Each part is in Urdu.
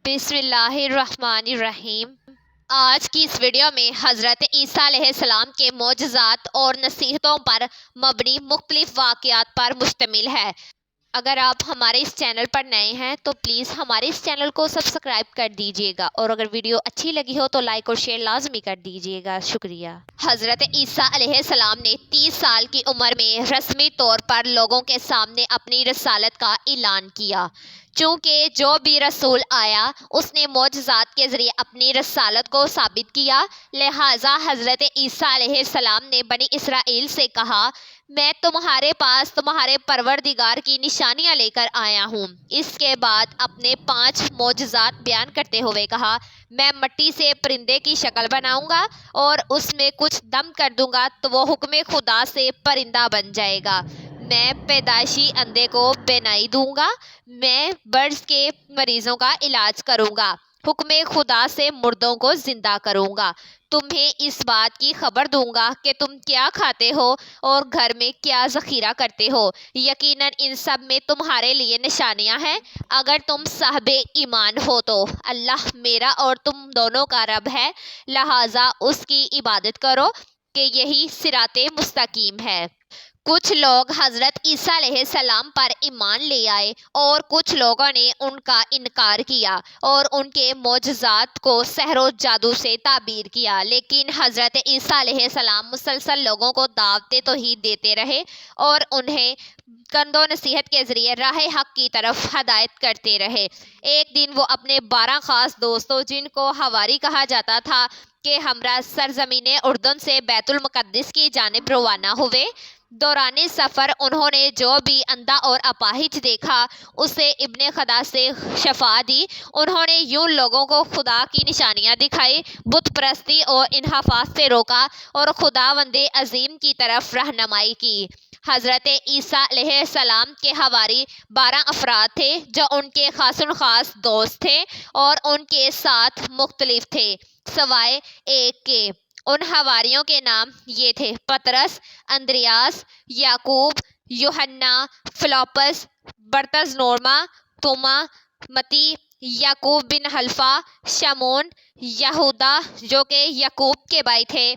بسم اللہ الرحمن الرحیم۔ آج کی اس ویڈیو میں حضرت عیسیٰ علیہ السلام کے معجزات اور نصیحتوں پر مبنی مختلف واقعات پر مشتمل ہے۔ اگر آپ ہمارے اس چینل پر نئے ہیں تو پلیز ہمارے اس چینل کو سبسکرائب کر دیجیے گا، اور اگر ویڈیو اچھی لگی ہو تو لائک اور شیئر لازمی کر دیجیے گا۔ شکریہ۔ حضرت عیسیٰ علیہ السلام نے 30 سال کی عمر میں رسمی طور پر لوگوں کے سامنے اپنی رسالت کا اعلان کیا۔ چونکہ جو بھی رسول آیا اس نے معجزات کے ذریعے اپنی رسالت کو ثابت کیا، لہٰذا حضرت عیسیٰ علیہ السلام نے بنی اسرائیل سے کہا، میں تمہارے پاس تمہارے پروردگار کی نشانیاں لے کر آیا ہوں۔ اس کے بعد اپنے 5 معجزات بیان کرتے ہوئے کہا، میں مٹی سے پرندے کی شکل بناؤں گا اور اس میں کچھ دم کر دوں گا تو وہ حکم خدا سے پرندہ بن جائے گا۔ میں پیدائشی اندھے کو بینائی دوں گا۔ میں برس کے مریضوں کا علاج کروں گا۔ حکم خدا سے مردوں کو زندہ کروں گا۔ تمہیں اس بات کی خبر دوں گا کہ تم کیا کھاتے ہو اور گھر میں کیا ذخیرہ کرتے ہو۔ یقیناً ان سب میں تمہارے لیے نشانیاں ہیں۔ اگر تم صاحب ایمان ہو تو اللہ میرا اور تم دونوں کا رب ہے، لہٰذا اس کی عبادت کرو کہ یہی صراط مستقیم ہے۔ کچھ لوگ حضرت عیسیٰ علیہ السلام پر ایمان لے آئے اور کچھ لوگوں نے ان کا انکار کیا اور ان کے معجزات کو سحر و جادو سے تعبیر کیا، لیکن حضرت عیسیٰ علیہ السلام مسلسل لوگوں کو دعوت توحید دیتے رہے اور انہیں قند و نصیحت کے ذریعے راہ حق کی طرف ہدایت کرتے رہے۔ ایک دن وہ اپنے 12 خاص دوستوں، جن کو حواری کہا جاتا تھا، کے ہمراہ سرزمین اردن سے بیت المقدس کی جانب روانہ ہوئے۔ دوران سفر انہوں نے جو بھی اندھا اور اپاہج دیکھا اسے ابن خدا سے شفا دی۔ انہوں نے یوں لوگوں کو خدا کی نشانیاں دکھائی، بت پرستی اور انحراف سے روکا اور خداوند عظیم کی طرف رہنمائی کی۔ حضرت عیسیٰ علیہ السلام کے حواری 12 افراد تھے جو ان کے خاص الخاص دوست تھے اور ان کے ساتھ مختلف تھے سوائے ایک کے۔ ان حواریوں کے نام یہ تھے: پطرس، اندریاس، یعقوب، یوحنا، فلپس، برتولمئی، توما، متی، یعقوب بن حلفہ، شمعون، یہودا جو کہ یعقوب کے بھائی تھے،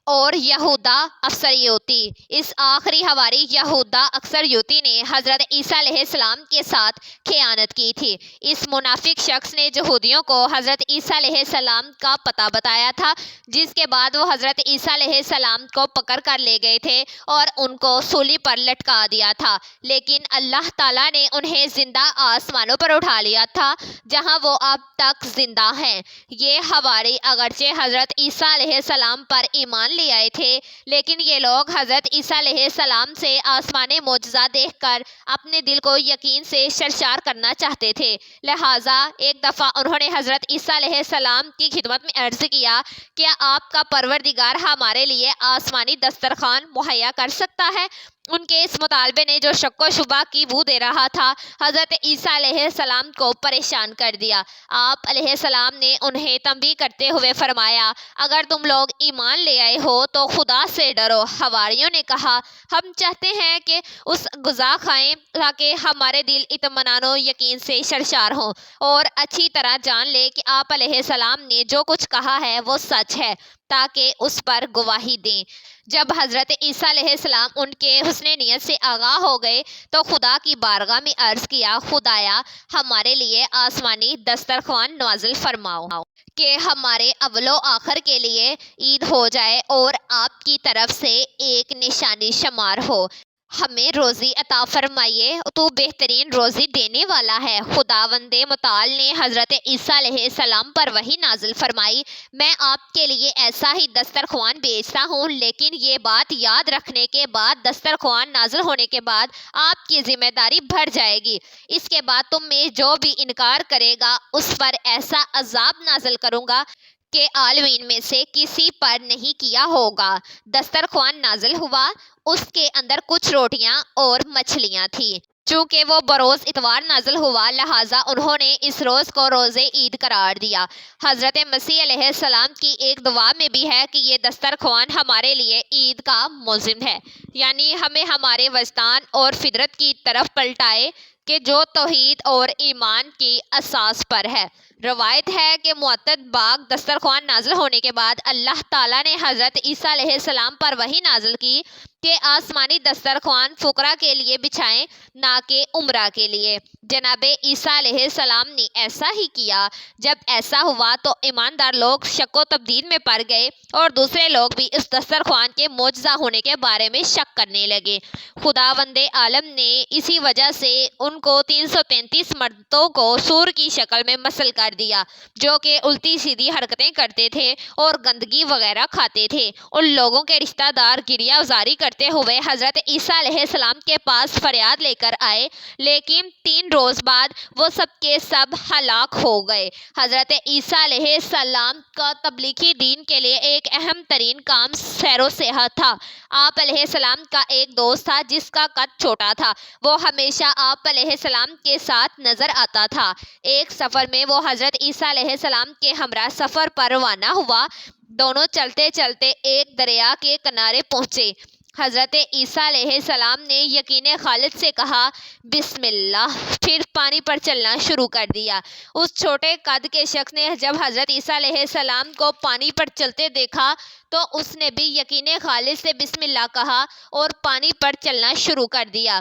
اور یہودا اسخریوتی۔ اس آخری حواری یہودا اسخریوتی نے حضرت عیسیٰ علیہ السلام کے ساتھ خیانت کی تھی۔ اس منافق شخص نے یہودیوں کو حضرت عیسیٰ علیہ السلام کا پتہ بتایا تھا، جس کے بعد وہ حضرت عیسیٰ علیہ السلام کو پکڑ کر لے گئے تھے اور ان کو سولی پر لٹکا دیا تھا، لیکن اللہ تعالیٰ نے انہیں زندہ آسمانوں پر اٹھا لیا تھا جہاں وہ اب تک زندہ ہیں۔ یہ حواری اگرچہ حضرت عیسیٰ علیہ السلام پر ایمان لے آئے تھے، لیکن یہ لوگ حضرت عیسیٰ علیہ السلام سے آسمانی معجزہ دیکھ کر اپنے دل کو یقین سے سرشار کرنا چاہتے تھے۔ لہٰذا ایک دفعہ انہوں نے حضرت عیسیٰ علیہ السلام کی خدمت میں عرض کیا، کیا آپ کا پروردگار ہمارے لیے آسمانی دسترخوان مہیا کر سکتا ہے؟ ان کے اس مطالبے نے جو شک و شبہ کی بو دے رہا تھا، حضرت عیسیٰ علیہ السلام کو پریشان کر دیا۔ آپ علیہ السلام نے انہیں تنبیہ کرتے ہوئے فرمایا، اگر تم لوگ ایمان لے آئے ہو تو خدا سے ڈرو۔ حواریوں نے کہا، ہم چاہتے ہیں کہ اس غذا کھائیں تاکہ ہمارے دل اطمینان و یقین سے سرشار ہوں اور اچھی طرح جان لیں کہ آپ علیہ السلام نے جو کچھ کہا ہے وہ سچ ہے، تاکہ اس پر گواہی دیں۔ جب حضرت عیسیٰ علیہ السلام ان کے حسن نیت سے آگاہ ہو گئے تو خدا کی بارگاہ میں عرض کیا، خدایا ہمارے لیے آسمانی دسترخوان نازل فرماؤ کہ ہمارے اول و آخر کے لیے عید ہو جائے اور آپ کی طرف سے ایک نشانی شمار ہو۔ ہمیں روزی عطا فرمائیے، تو بہترین روزی دینے والا ہے۔ خداوند متعال نے حضرت عیسیٰ علیہ السلام پر وحی نازل فرمائی، میں آپ کے لیے ایسا ہی دسترخوان بھیجتا ہوں، لیکن یہ بات یاد رکھنے کے بعد دسترخوان نازل ہونے کے بعد آپ کی ذمہ داری بڑھ جائے گی۔ اس کے بعد تم میں جو بھی انکار کرے گا اس پر ایسا عذاب نازل کروں گا کہ عالمین میں سے کسی پر نہیں کیا ہوگا۔ دسترخوان نازل ہوا، اس کے اندر کچھ روٹیاں اور مچھلیاں تھیں۔ چونکہ وہ بروز اتوار نازل ہوا، لہٰذا انہوں نے اس روز کو روز عید قرار دیا۔ حضرت مسیح علیہ السلام کی ایک دعا میں بھی ہے کہ یہ دسترخوان ہمارے لیے عید کا موزم ہے، یعنی ہمیں ہمارے وجدان اور فطرت کی طرف پلٹائے کہ جو توحید اور ایمان کی اساس پر ہے۔ روایت ہے کہ معطر باغ دسترخوان نازل ہونے کے بعد اللہ تعالیٰ نے حضرت عیسیٰ علیہ السلام پر وحی نازل کی کہ آسمانی دسترخوان فقراء کے لیے بچھائیں، نہ کہ امراء کے لیے۔ جناب عیسیٰ علیہ السلام نے ایسا ہی کیا۔ جب ایسا ہوا تو ایماندار لوگ شک و تردید میں پڑ گئے اور دوسرے لوگ بھی اس دسترخوان کے معجزہ ہونے کے بارے میں شک کرنے لگے۔ خداوند عالم نے اسی وجہ سے ان کو 333 مردوں کو سور کی شکل میں مسل کر دیا، جو کہ الٹی سیدھی حرکتیں کرتے تھے اور گندگی وغیرہ کھاتے تھے۔ ان لوگوں کے رشتہ دار گریہ ازاری کرتے ہوئے حضرت عیسیٰ علیہ السلام کے پاس فریاد لے کر آئے، لیکن 3 روز بعد وہ سب کے سب ہلاک ہو گئے۔ حضرت عیسیٰ علیہ السلام کا تبلیغی دین کے لیے ایک اہم ترین کام سیر و سیاحت تھا۔ آپ علیہ السلام کا ایک دوست تھا جس کا قد چھوٹا تھا۔ وہ ہمیشہ آپ علیہ السلام کے ساتھ نظر آتا تھا۔ ایک سفر میں وہ حضرت عیسیٰ علیہ السلام کے ہمراہ سفر پر روانہ ہوا۔ دونوں چلتے چلتے ایک دریا کے کنارے پہنچے۔ حضرت عیسیٰ علیہ السلام نے یقین خالص سے کہا بسم اللہ، پھر پانی پر چلنا شروع کر دیا۔ اس چھوٹے قد کے شخص نے جب حضرت عیسیٰ علیہ السلام کو پانی پر چلتے دیکھا تو اس نے بھی یقین خالص سے بسم اللہ کہا اور پانی پر چلنا شروع کر دیا۔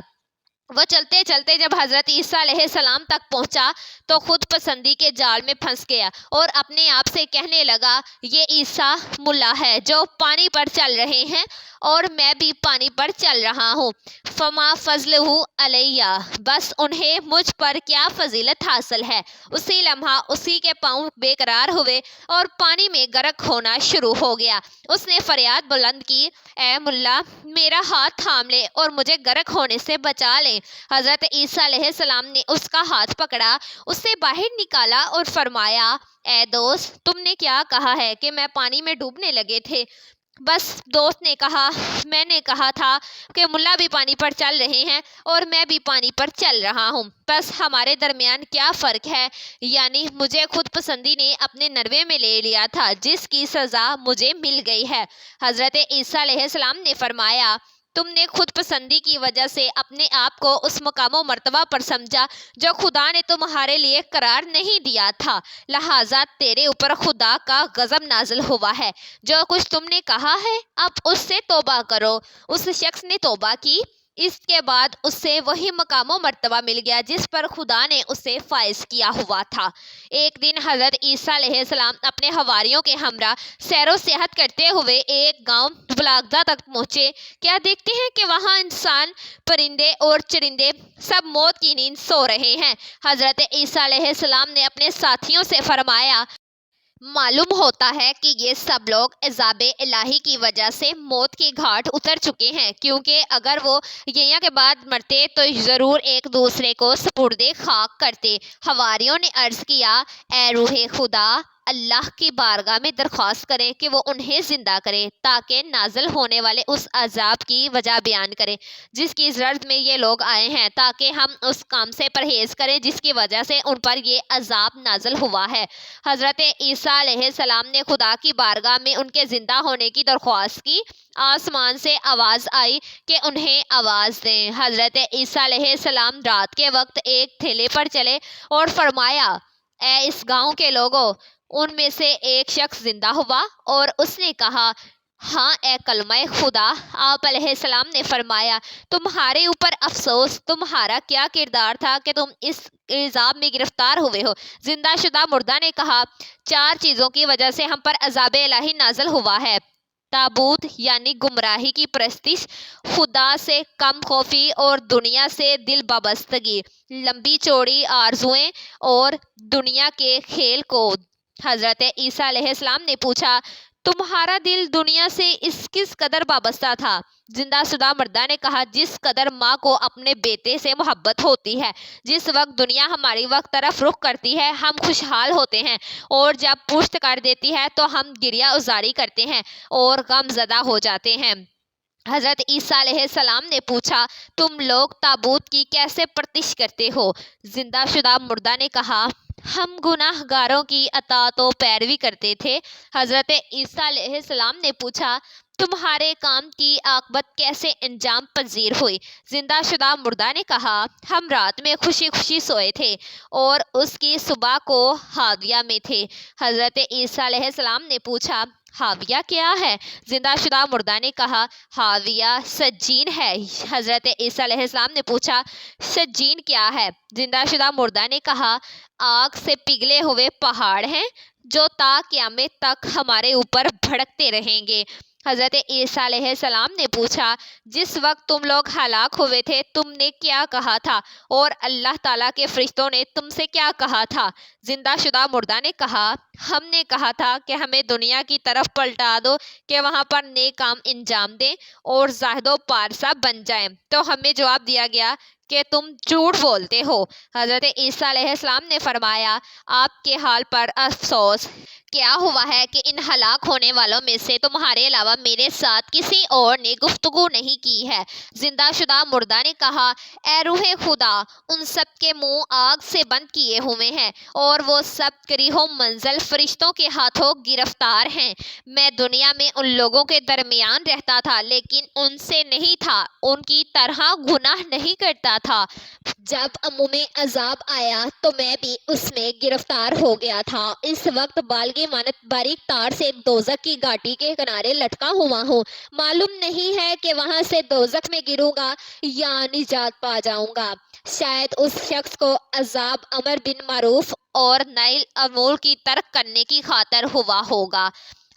وہ چلتے چلتے جب حضرت عیسیٰ علیہ السلام تک پہنچا تو خود پسندی کے جال میں پھنس گیا اور اپنے آپ سے کہنے لگا، یہ عیسیٰ ملا ہے جو پانی پر چل رہے ہیں اور میں بھی پانی پر چل رہا ہوں۔ فما فضلہ علیہ، بس انہیں مجھ پر کیا فضیلت حاصل ہے۔ اسی لمحہ اسی کے پاؤں بے قرار ہوئے اور پانی میں غرق ہونا شروع ہو گیا۔ اس نے فریاد بلند کی، اے ملا، میرا ہاتھ تھام لے اور مجھے غرق ہونے سے بچا لے۔ حضرت عیسیٰ علیہ السلام نے اس کا ہاتھ پکڑا، اسے باہر نکالا اور فرمایا، اے دوست، تم نے کیا کہا ہے کہ میں پانی میں ڈوبنے لگے تھے؟ بس دوست نے کہا، میں نے کہا تھا کہ ملا بھی پانی پر چل رہے ہیں اور میں بھی پانی پر چل رہا ہوں، بس ہمارے درمیان کیا فرق ہے؟ یعنی مجھے خود پسندی نے اپنے نروے میں لے لیا تھا جس کی سزا مجھے مل گئی ہے۔ حضرت عیسیٰ علیہ السلام نے فرمایا، تم نے خود پسندی کی وجہ سے اپنے آپ کو اس مقام و مرتبہ پر سمجھا جو خدا نے تمہارے لیے قرار نہیں دیا تھا، لہٰذا تیرے اوپر خدا کا غضب نازل ہوا ہے۔ جو کچھ تم نے کہا ہے اب اس سے توبہ کرو۔ اس شخص نے توبہ کی۔ اس کے بعد اسے وہی مقام و مرتبہ مل گیا جس پر خدا نے اسے فائز کیا ہوا تھا۔ ایک دن حضرت عیسیٰ علیہ السلام اپنے حواریوں کے ہمراہ سیر و سیاحت کرتے ہوئے ایک گاؤں بلاغدہ تک پہنچے۔ کیا دیکھتے ہیں کہ وہاں انسان، پرندے اور چرندے سب موت کی نیند سو رہے ہیں۔ حضرت عیسیٰ علیہ السلام نے اپنے ساتھیوں سے فرمایا، معلوم ہوتا ہے کہ یہ سب لوگ عذاب الہی کی وجہ سے موت کے گھاٹ اتر چکے ہیں، کیونکہ اگر وہ یہاں کے بعد مرتے تو ضرور ایک دوسرے کو سپرد خاک کرتے۔ حواریوں نے عرض کیا، اے روح خدا، اللہ کی بارگاہ میں درخواست کریں کہ وہ انہیں زندہ کرے تاکہ نازل ہونے والے اس عذاب کی وجہ بیان کریں جس کی زرد میں یہ لوگ آئے ہیں، تاکہ ہم اس کام سے پرہیز کریں جس کی وجہ سے ان پر یہ عذاب نازل ہوا ہے۔ حضرت عیسیٰ علیہ السلام نے خدا کی بارگاہ میں ان کے زندہ ہونے کی درخواست کی۔ آسمان سے آواز آئی کہ انہیں آواز دیں۔ حضرت عیسیٰ علیہ السلام رات کے وقت ایک ٹھیلے پر چلے اور فرمایا، اے اس گاؤں کے لوگوں، ان میں سے ایک شخص زندہ ہوا اور اس نے کہا، ہاں اے کلمہ خدا۔ آپ علیہ السلام نے فرمایا، تمہارے اوپر افسوس، تمہارا کیا کردار تھا کہ تم اس عذاب میں گرفتار ہوئے ہو؟ زندہ شدہ مردہ نے کہا، 4 چیزوں کی وجہ سے ہم پر عذاب الہی نازل ہوا ہے: تابوت یعنی گمراہی کی پرستش، خدا سے کم خوفی اور دنیا سے دل وابستگی، لمبی چوڑی آرزوئیں اور دنیا کے کھیل کود۔ حضرت عیسیٰ علیہ السلام نے پوچھا، تمہارا دل دنیا سے کس قدر وابستہ تھا؟ زندہ شدہ مردہ نے کہا، جس قدر ماں کو اپنے بیٹے سے محبت ہوتی ہے۔ جس وقت دنیا ہماری طرف رخ کرتی ہے ہم خوشحال ہوتے ہیں اور جب پشت کر دیتی ہے تو ہم گریہ ازاری کرتے ہیں اور غم زدہ ہو جاتے ہیں۔ حضرت عیسیٰ علیہ السلام نے پوچھا، تم لوگ تابوت کی کیسے پرستش کرتے ہو؟ زندہ شدہ مردہ نے کہا، ہم گناہ گاروں کی اطاعت و پیروی کرتے تھے۔ حضرت عیسیٰ علیہ السلام نے پوچھا، تمہارے کام کی عاقبت کیسے انجام پذیر ہوئی؟ زندہ شدہ مردہ نے کہا، ہم رات میں خوشی خوشی سوئے تھے اور اس کی صبح کو حاویہ میں تھے۔ حضرت عیسیٰ علیہ السلام نے پوچھا، حاویہ کیا ہے؟ زندہ شدہ مردہ نے کہا، حاویہ سجین ہے۔ حضرت عیسیٰ علیہ السلام نے پوچھا، سجین کیا ہے؟ زندہ شدہ مردہ نے کہا، آگ سے پگھلے ہوئے پہاڑ ہیں جو تا قیامت تک ہمارے اوپر بھڑکتے رہیں گے۔ حضرت عیسیٰ علیہ السلام نے پوچھا، جس وقت تم لوگ ہلاک ہوئے تھے تم نے کیا کہا تھا اور اللہ تعالیٰ کے فرشتوں نے تم سے کیا کہا تھا؟ زندہ شدہ مردہ نے کہا، ہم نے کہا تھا کہ ہمیں دنیا کی طرف پلٹا دو کہ وہاں پر نیک کام انجام دیں اور زاہد و پارسا بن جائیں، تو ہمیں جواب دیا گیا کہ تم جھوٹ بولتے ہو۔ حضرت عیسیٰ علیہ السلام نے فرمایا، آپ کے حال پر افسوس! کیا ہوا ہے کہ ان ہلاک ہونے والوں میں سے تمہارے علاوہ میرے ساتھ کسی اور نے گفتگو نہیں کی ہے؟ زندہ شدہ مردہ نے کہا، اے روح خدا، ان سب کے منہ آگ سے بند کیے ہوئے ہیں اور وہ سب قریح و منزل فرشتوں کے ہاتھوں گرفتار ہیں۔ میں دنیا میں ان لوگوں کے درمیان رہتا تھا لیکن ان سے نہیں تھا، ان کی طرح گناہ نہیں کرتا تھا۔ جب عموم عذاب آیا تو میں بھی اس میں گرفتار ہو گیا تھا۔ اس وقت بالغ مانت باریک تار سے دوزخ کی گھاٹی کے کنارے لٹکا ہوا ہوں۔ معلوم نہیں ہے کہ وہاں سے دوزخ میں گروں گا یا نجات پا جاؤں گا۔ شاید اس شخص کو عذاب امر بن معروف اور نہی المنکر کی ترک کرنے کی خاطر ہوا ہوگا۔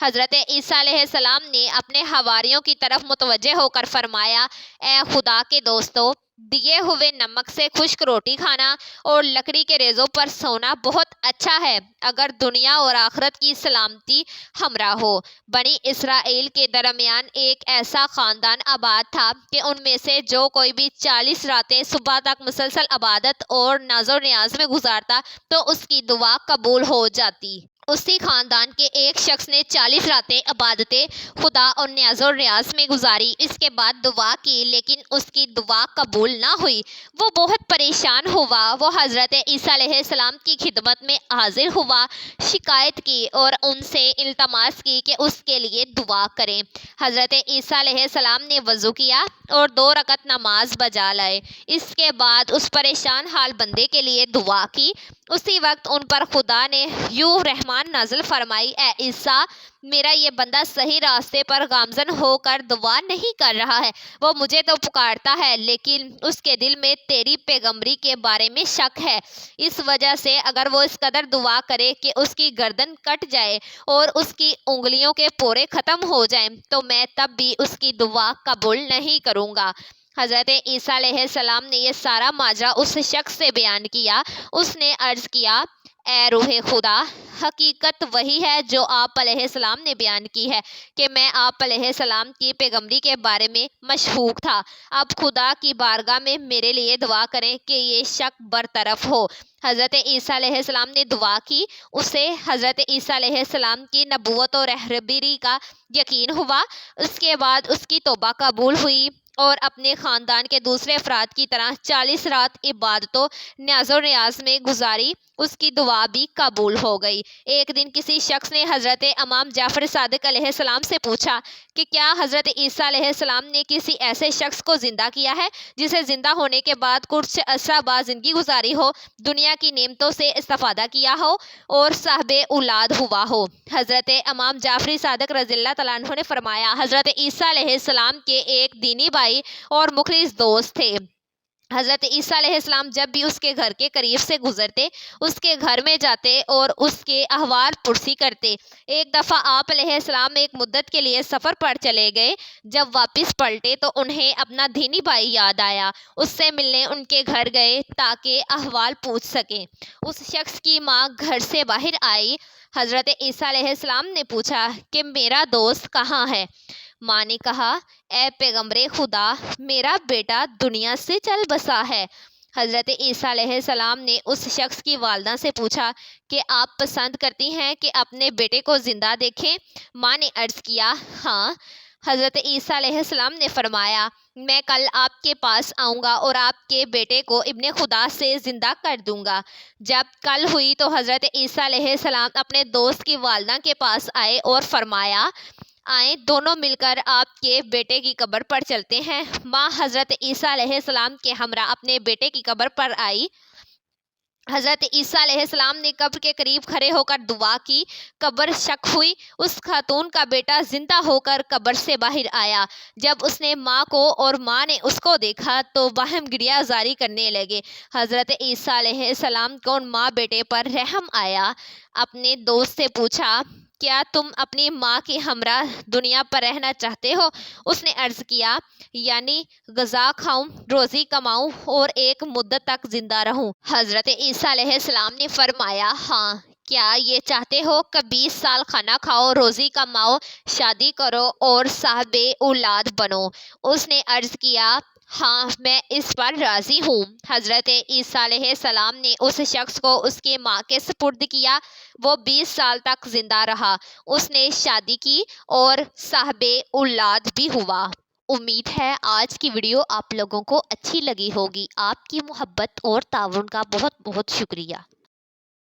حضرت عیسیٰ علیہ السلام نے اپنے حواریوں کی طرف متوجہ ہو کر فرمایا، اے خدا کے دوستو، دیے ہوئے نمک سے خشک روٹی کھانا اور لکڑی کے ریزوں پر سونا بہت اچھا ہے اگر دنیا اور آخرت کی سلامتی ہمراہ ہو۔ بنی اسرائیل کے درمیان ایک ایسا خاندان آباد تھا کہ ان میں سے جو کوئی بھی 40 راتیں صبح تک مسلسل عبادت اور ناز و نیاز میں گزارتا تو اس کی دعا قبول ہو جاتی۔ اسی خاندان کے ایک شخص نے 40 راتیں عبادت خدا اور نیاز و ریاض میں گزاری، اس کے بعد دعا کی لیکن اس کی دعا قبول نہ ہوئی۔ وہ بہت پریشان ہوا۔ وہ حضرت عیسیٰ علیہ السلام کی خدمت میں حاضر ہوا، شکایت کی اور ان سے التماس کی کہ اس کے لیے دعا کریں۔ حضرت عیسیٰ علیہ السلام نے وضو کیا اور 2 رکعت نماز بجا لائی۔ اس کے بعد اس پریشان حال بندے کے لیے دعا کی۔ اسی وقت ان پر خدا نے یوں رحمت نازل فرمائی، اے عیسیٰ، میرا یہ بندہ صحیح راستے پر گامزن ہو کر دعا نہیں کر رہا ہے۔ وہ مجھے تو پکارتا ہے لیکن اس کے دل میں تیری پیغمبری کے بارے میں شک ہے۔ اس وجہ سے اگر وہ اس قدر دعا کرے کہ اس کی گردن کٹ جائے اور اس کی انگلیوں کے پورے ختم ہو جائیں تو میں تب بھی اس کی دعا قبول نہیں کروں گا۔ حضرت عیسیٰ علیہ السلام نے یہ سارا ماجرا اس شخص سے بیان کیا۔ اس نے عرض کیا، اے روح خدا، حقیقت وہی ہے جو آپ علیہ السلام نے بیان کی ہے کہ میں آپ علیہ السلام کی پیغمبری کے بارے میں مشکوک تھا۔ اب خدا کی بارگاہ میں میرے لیے دعا کریں کہ یہ شک برطرف ہو۔ حضرت عیسیٰ علیہ السلام نے دعا کی۔ اسے حضرت عیسیٰ علیہ السلام کی نبوت اور رہبری کا یقین ہوا۔ اس کے بعد اس کی توبہ قبول ہوئی اور اپنے خاندان کے دوسرے افراد کی طرح 40 رات عبادت و نیاز و ریاض میں گزاری۔ اس کی دعا بھی قبول ہو گئی۔ ایک دن کسی شخص نے حضرت امام جعفر صادق علیہ السلام سے پوچھا کہ کیا حضرت عیسیٰ علیہ السلام نے کسی ایسے شخص کو زندہ کیا ہے جسے زندہ ہونے کے بعد کچھ عرصہ بعد زندگی گزاری ہو، دنیا کی نعمتوں سے استفادہ کیا ہو اور صاحب اولاد ہوا ہو؟ حضرت امام جعفر صادق رضی اللہ تعالیٰ عنہ نے فرمایا، حضرت عیسیٰ علیہ السلام کے ایک دینی بھائی اور مخلص دوست تھے۔ حضرت عیسیٰ علیہ السلام جب بھی اس کے گھر کے قریب سے گزرتے اس کے گھر میں جاتے اور اس کے احوال پرسی کرتے۔ ایک دفعہ آپ علیہ السلام ایک مدت کے لیے سفر پر چلے گئے۔ جب واپس پلٹے تو انہیں اپنا دینی بھائی یاد آیا۔ اس سے ملنے ان کے گھر گئے تاکہ احوال پوچھ سکیں۔ اس شخص کی ماں گھر سے باہر آئی۔ حضرت عیسیٰ علیہ السلام نے پوچھا کہ میرا دوست کہاں ہے؟ ماں نے کہا، اے پیغمبر خدا، میرا بیٹا دنیا سے چل بسا ہے۔ حضرت عیسیٰ علیہ السلام نے اس شخص کی والدہ سے پوچھا کہ آپ پسند کرتی ہیں کہ اپنے بیٹے کو زندہ دیکھیں؟ ماں نے عرض کیا، ہاں۔ حضرت عیسیٰ علیہ السلام نے فرمایا، میں کل آپ کے پاس آؤں گا اور آپ کے بیٹے کو ابن خدا سے زندہ کر دوں گا۔ جب کل ہوئی تو حضرت عیسیٰ علیہ السلام اپنے دوست کی والدہ کے پاس آئے اور فرمایا، آئیں دونوں مل کر آپ کے بیٹے کی قبر پر چلتے ہیں۔ ماں حضرت عیسیٰ علیہ السلام کے ہمراہ اپنے بیٹے کی قبر پر آئی۔ حضرت عیسیٰ علیہ السلام نے قبر کے قریب کھڑے ہو کر دعا کی۔ قبر شق ہوئی۔ اس خاتون کا بیٹا زندہ ہو کر قبر سے باہر آیا۔ جب اس نے ماں کو اور ماں نے اس کو دیکھا تو باہم گریہ زاری کرنے لگے۔ حضرت عیسیٰ علیہ السلام کو ماں بیٹے پر رحم آیا۔ اپنے دوست سے پوچھا، کیا تم اپنی ماں کے ہمراہ دنیا پر رہنا چاہتے ہو؟ اس نے عرض کیا، یعنی غذا کھاؤں، روزی کماؤں اور ایک مدت تک زندہ رہوں۔ حضرت عیسیٰ علیہ السلام نے فرمایا، ہاں۔ کیا یہ چاہتے ہو کہ 20 سال کھانا کھاؤ، روزی کماؤ، شادی کرو اور صاحب اولاد بنو؟ اس نے عرض کیا، ہاں، میں اس پر راضی ہوں۔ حضرت عیسیٰ علیہ السلام نے اس شخص کو اس کی ماں کے سپرد کیا۔ وہ 20 سال تک زندہ رہا۔ اس نے شادی کی اور صاحب اولاد بھی ہوا۔ امید ہے آج کی ویڈیو آپ لوگوں کو اچھی لگی ہوگی۔ آپ کی محبت اور تعاون کا بہت بہت شکریہ۔